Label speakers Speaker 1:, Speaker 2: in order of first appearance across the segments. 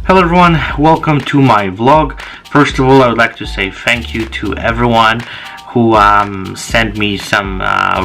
Speaker 1: Hello everyone, welcome to my vlog. First of all, I would like to say thank you to everyone who sent me some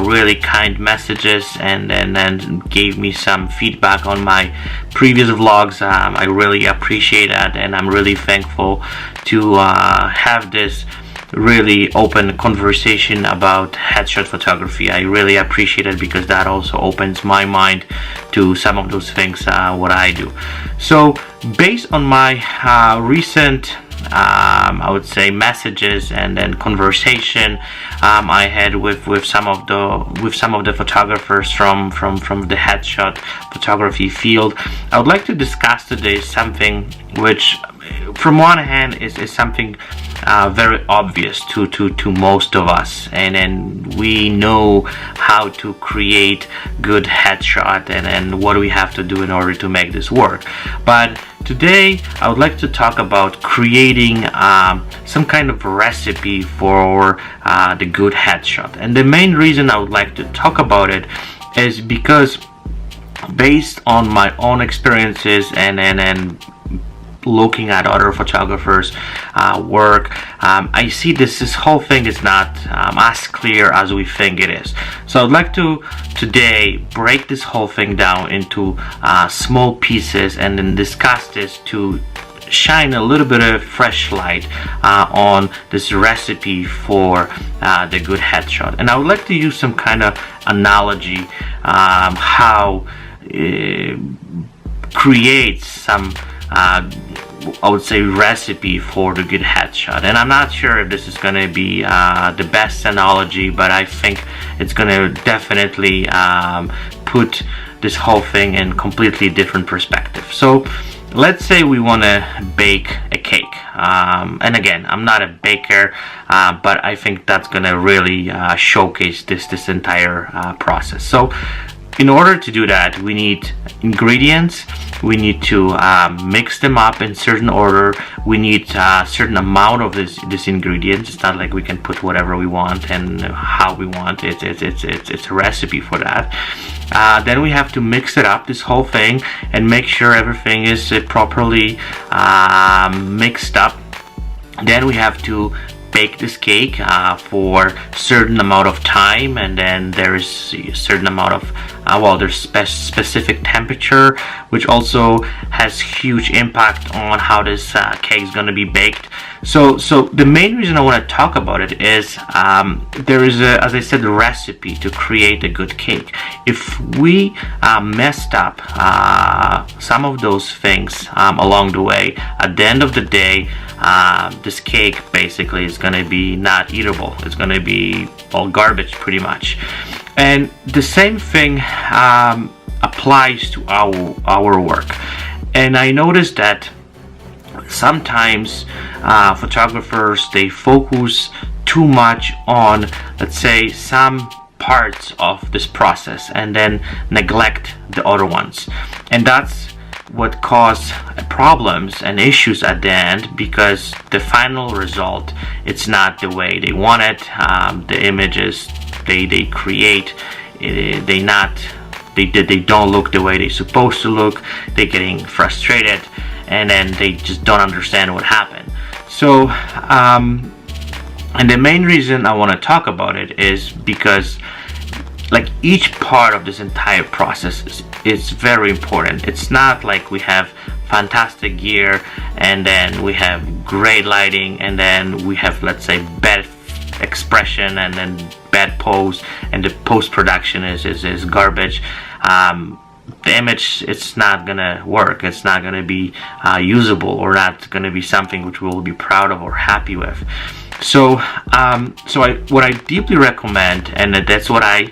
Speaker 1: really kind messages and gave me some feedback on my previous vlogs. I really appreciate that, and I'm really thankful to have this really open conversation about headshot photography. I really appreciate it because that also opens my mind to some of those things what I do. So based on my recent I would say messages and then conversation I had with some of the photographers from the headshot photography field, I would like to discuss today something which from one hand is something very obvious to most of us, and then we know how to create good headshot and what we have to do in order to make this work. But today I would like to talk about creating some kind of recipe for the good headshot. And the main reason I would like to talk about it is because based on my own experiences and looking at other photographers work, I see this whole thing is not as clear as we think it is. So I'd like to today break this whole thing down into small pieces and then discuss this to shine a little bit of fresh light on this recipe for the good headshot. And I would like to use some kind of analogy how create some I would say recipe for the good headshot. And I'm not sure if this is going to be the best analogy, but I think it's going to definitely put this whole thing in completely different perspective. So let's say we want to bake a cake, and again, I'm not a baker, but I think that's going to really showcase this entire process. So in order to do that, we need ingredients. We need to mix them up in certain order. We need a certain amount of this ingredients. It's not like we can put whatever we want and how we want. It's a recipe for that. Then we have to mix it up, this whole thing, and make sure everything is properly mixed up. Then we have to bake this cake for a certain amount of time, and then there's a certain amount of there's specific temperature, which also has huge impact on how this cake is going to be baked. So the main reason I want to talk about it is there is as I said, a recipe to create a good cake. If we messed up some of those things along the way, at the end of the day, this cake basically is going to be not eatable. It's going to be all garbage pretty much. And the same thing applies to our work. And I noticed that sometimes photographers, they focus too much on, let's say, some parts of this process and then neglect the other ones. And that's what cause problems and issues at the end, because the final result, it's not the way they want it. The images they create, they don't look the way they're supposed to look. They're getting frustrated, and then they just don't understand what happened. So and the main reason I want to talk about it is because like each part of this entire process is very important. It's not like we have fantastic gear and then we have great lighting and then we have, let's say, bad expression and then bad pose, and the post-production is garbage. The image, it's not gonna work. It's not gonna be usable, or not gonna be something which we'll be proud of or happy with. So what I deeply recommend, and that's what I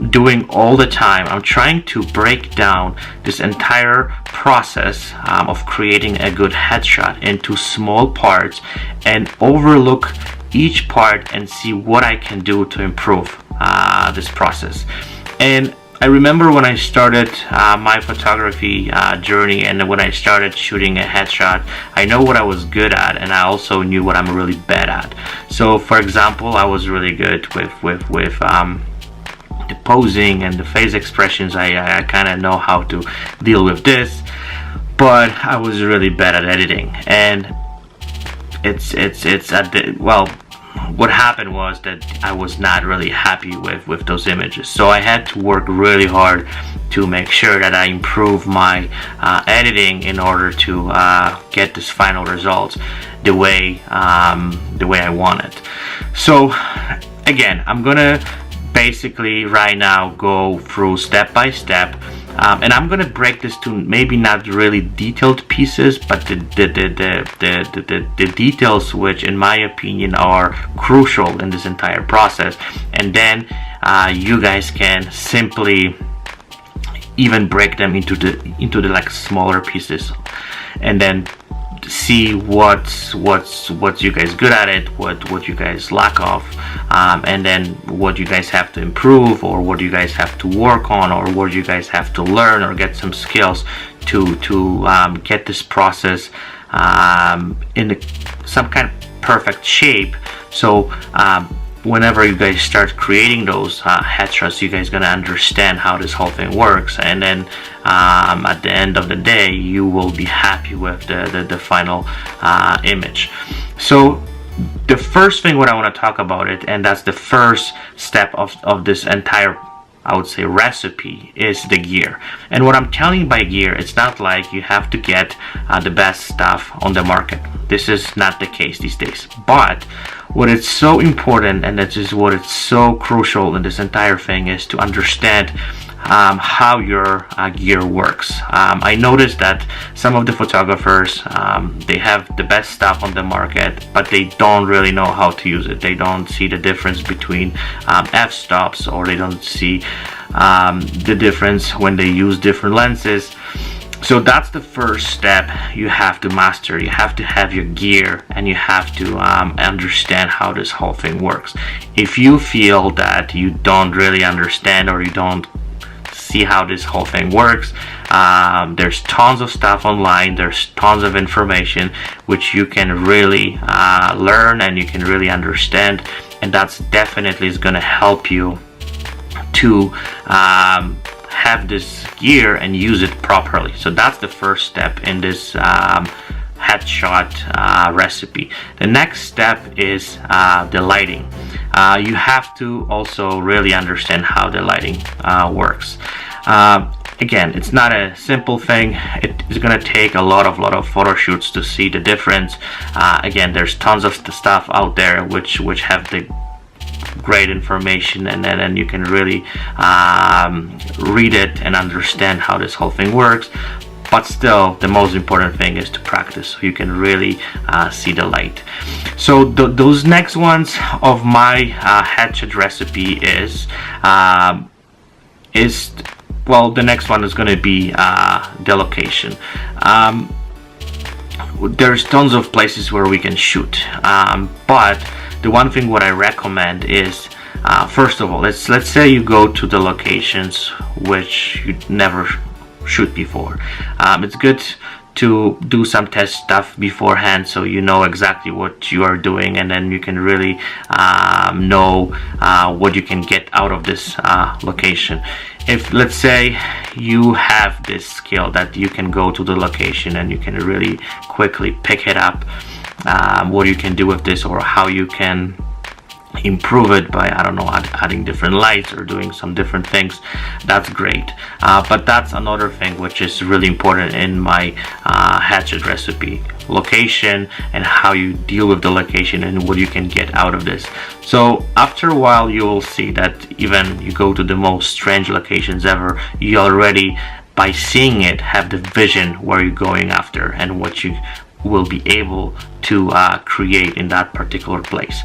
Speaker 1: doing all the time, I'm trying to break down this entire process of creating a good headshot into small parts and overlook each part and see what I can do to improve this process. And I remember when I started my photography journey, and when I started shooting a headshot, I know what I was good at, and I also knew what I'm really bad at. So for example, I was really good with the posing and the face expressions. I kind of know how to deal with this. but I was really bad at editing, and it's at the, well, what happened was that I was not really happy with those images, so I had to work really hard to make sure that I improve my editing in order to get this final result the way I want it. So again, I'm gonna basically right now go through step by step, and I'm gonna break this to maybe not really detailed pieces, but the details which in my opinion are crucial in this entire process, and then you guys can simply even break them into the like smaller pieces, and then see what's you guys good at it, what you guys lack of, and then what you guys have to improve, or what you guys have to work on, or what you guys have to learn or get some skills to get this process in some kind of perfect shape. So whenever you guys start creating those headshots, you guys gonna understand how this whole thing works, and then at the end of the day you will be happy with the final image. So the first thing what I want to talk about it, and that's the first step of this entire, I would say, recipe, is the gear. And what I'm telling you by gear, it's not like you have to get the best stuff on the market. This is not the case these days. But what is so important, and that is what is so crucial in this entire thing, is to understand how your gear works. I noticed that some of the photographers, they have the best stuff on the market, but they don't really know how to use it. They don't see the difference between f-stops, or they don't see the difference when they use different lenses. So that's the first step you have to master. You have to have your gear, and you have to understand how this whole thing works. If you feel that you don't really understand, or you don't see how this whole thing works, there's tons of stuff online, there's tons of information which you can really learn, and you can really understand, and that's definitely is going to help you to have this gear and use it properly. So that's the first step in this headshot recipe. The next step is the lighting. You have to also really understand how the lighting works. Again, it's not a simple thing. It is going to take a lot of photo shoots to see the difference. Again, there's tons of stuff out there which have the great information, and then you can really read it and understand how this whole thing works. But still, the most important thing is to practice, so you can really see the light. So those next ones of my headshot recipe is well, the next one is going to be the location. There's tons of places where we can shoot, but the one thing what I recommend is, first of all, let's say you go to the locations which you never shoot before. It's good to do some test stuff beforehand, so you know exactly what you are doing, and then you can really know what you can get out of this location. If, let's say, you have this skill that you can go to the location and you can really quickly pick it up, what you can do with this, or how you can improve it by, I don't know, adding different lights or doing some different things, that's great. But that's another thing which is really important in my headshot recipe: location, and how you deal with the location and what you can get out of this. So after a while you will see that even you go to the most strange locations ever, you already, by seeing it, have the vision where you're going after and what you will be able to create in that particular place.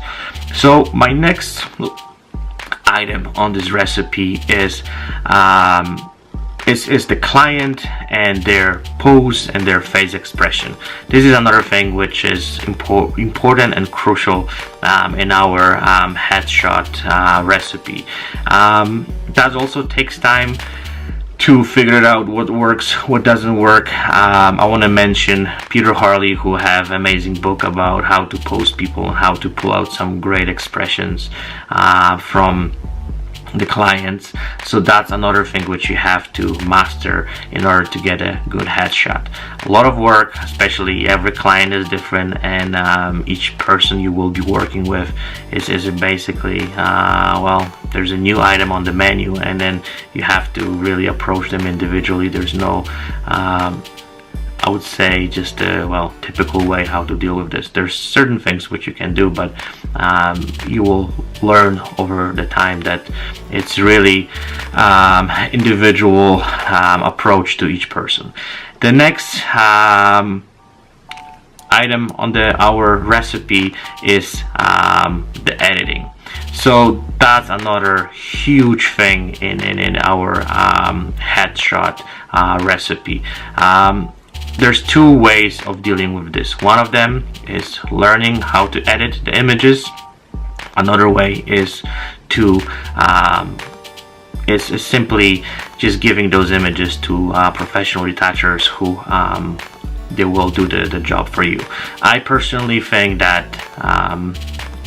Speaker 1: So my next item on this recipe is the client and their pose and their face expression. This is another thing which is important and crucial in our headshot recipe. That also takes time to figure out what works, what doesn't work. I want to mention Peter Harley, who have amazing book about how to pose people and how to pull out some great expressions from the clients. So that's another thing which you have to master in order to get a good headshot. A lot of work, especially every client is different, and each person you will be working with is basically well, there's a new item on the menu, and then you have to really approach them individually. There's no I would say just a typical way how to deal with this. There's certain things which you can do, but you will learn over the time that it's really individual approach to each person. The next item on our recipe is the editing. So that's another huge thing in our headshot recipe. There's two ways of dealing with this. One of them is learning how to edit the images. Another way is to is simply just giving those images to professional retouchers who they will do the job for you. I personally think that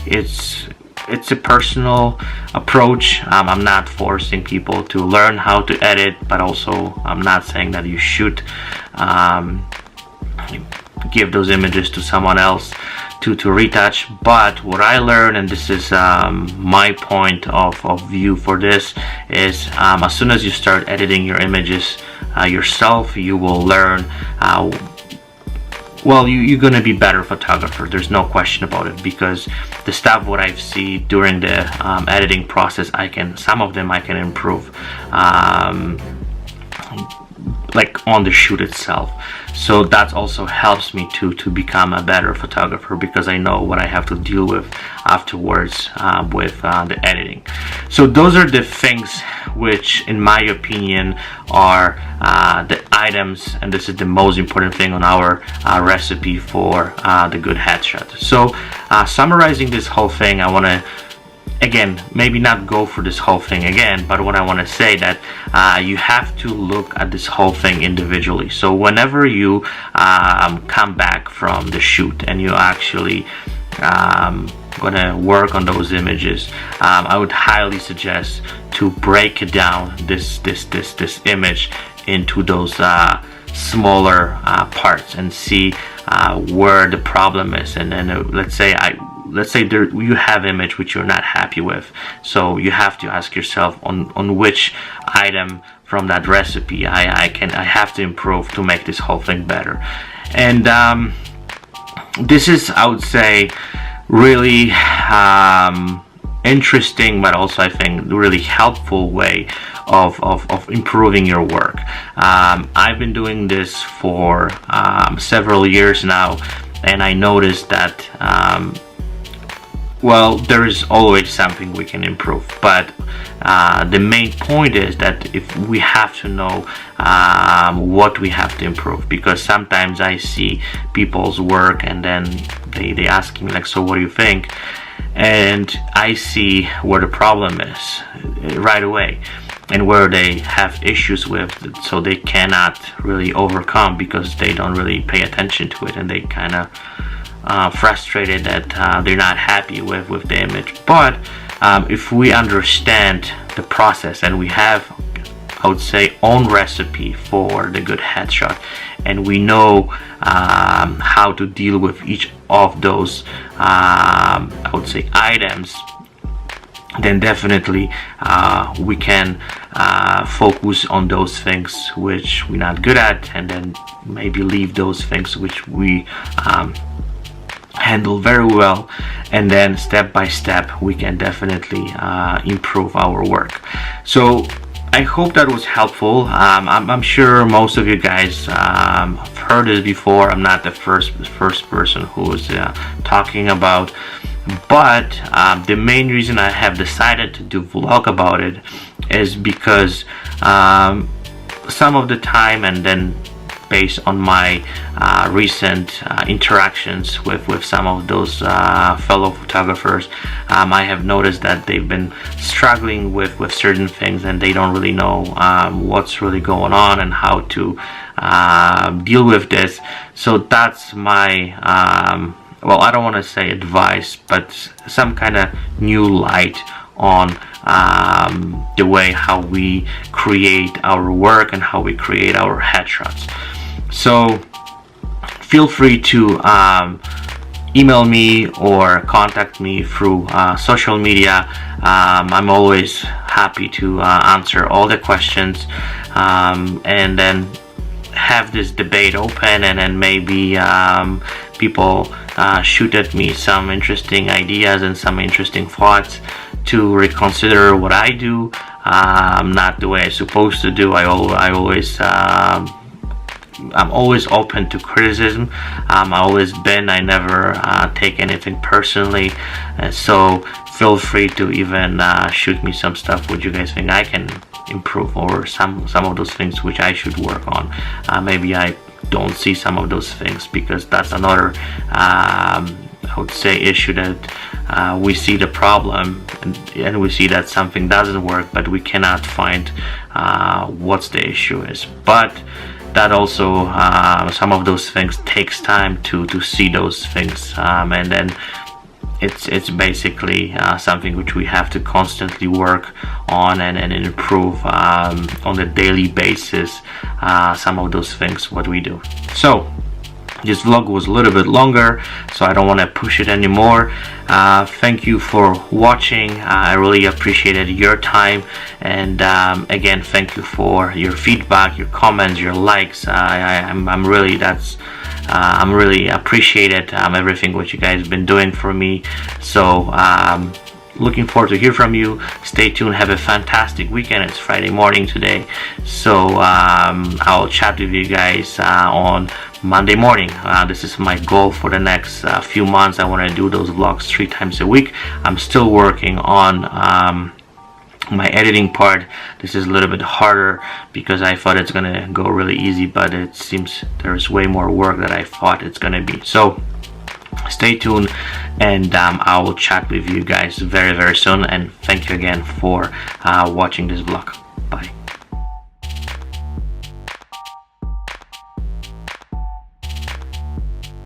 Speaker 1: it's a personal approach. I'm not forcing people to learn how to edit, but also I'm not saying that you should give those images to someone else to retouch. But what I learned, and this is my point of view for this, is as soon as you start editing your images yourself, you will learn well, you're gonna be better photographer. There's no question about it, because the stuff what I've seen during the editing process, some of them I can improve, like on the shoot itself. So that also helps me to become a better photographer, because I know what I have to deal with afterwards with the editing. So those are the things which, in my opinion, are the items, and this is the most important thing on our recipe for the good headshot. So summarizing this whole thing, I want to again, maybe not go for this whole thing again, but what I want to say that you have to look at this whole thing individually. So whenever you come back from the shoot and you actually gonna work on those images, I would highly suggest to break it down, this image, into those smaller parts, and see where the problem is. And then let's say there you have image which you're not happy with, so you have to ask yourself on which item from that recipe I have to improve to make this whole thing better. And this is, I would say, really interesting, but also I think really helpful way of improving your work. I've been doing this for several years now, and I noticed that well, there is always something we can improve, but the main point is that if we have to know what we have to improve, because sometimes I see people's work and then they ask me like, so what do you think? And I see where the problem is right away, and where they have issues with, so they cannot really overcome because they don't really pay attention to it, and they kind of frustrated that they're not happy with the image. But if we understand the process, and we have, I would say, own recipe for the good headshot, and we know how to deal with each of those I would say items, then definitely we can focus on those things which we're not good at, and then maybe leave those things which we handle very well, and then step by step we can definitely improve our work. So I hope that was helpful. I'm sure most of you guys have heard this before. I'm not the first person who is talking about, but the main reason I have decided to do vlog about it is because some of the time, and then based on my recent interactions with some of those fellow photographers, I have noticed that they've been struggling with certain things, and they don't really know what's really going on and how to deal with this. So that's my well, I don't want to say advice, but some kind of new light on the way how we create our work and how we create our headshots. So feel free to email me or contact me through social media. I'm always happy to answer all the questions, and then have this debate open, and then maybe people shoot at me some interesting ideas and some interesting thoughts to reconsider what I do, not the way I'm supposed to do. I'm always open to criticism. I always been. I never take anything personally. So feel free to even shoot me some stuff which you guys think I can improve, or some of those things which I should work on. Maybe I don't see some of those things, because that's another I would say issue, that we see the problem and we see that something doesn't work, but we cannot find what's the issue is. But that also some of those things takes time to see those things, and then it's basically something which we have to constantly work on and improve on a daily basis, some of those things what we do. So this vlog was a little bit longer, so I don't want to push it anymore. Thank you for watching. I really appreciated your time, and again, thank you for your feedback, your comments, your likes. I'm really appreciated everything what you guys have been doing for me. So looking forward to hear from you. Stay tuned. Have a fantastic weekend. It's Friday morning today, so I'll chat with you guys on Monday morning. This is my goal for the next few months. I want to do those vlogs 3 times a week. I'm still working on my editing part. This is a little bit harder because I thought it's gonna go really easy, but it seems there's way more work than I thought it's gonna be. So stay tuned, and I will chat with you guys very soon, and thank you again for watching this vlog. Bye.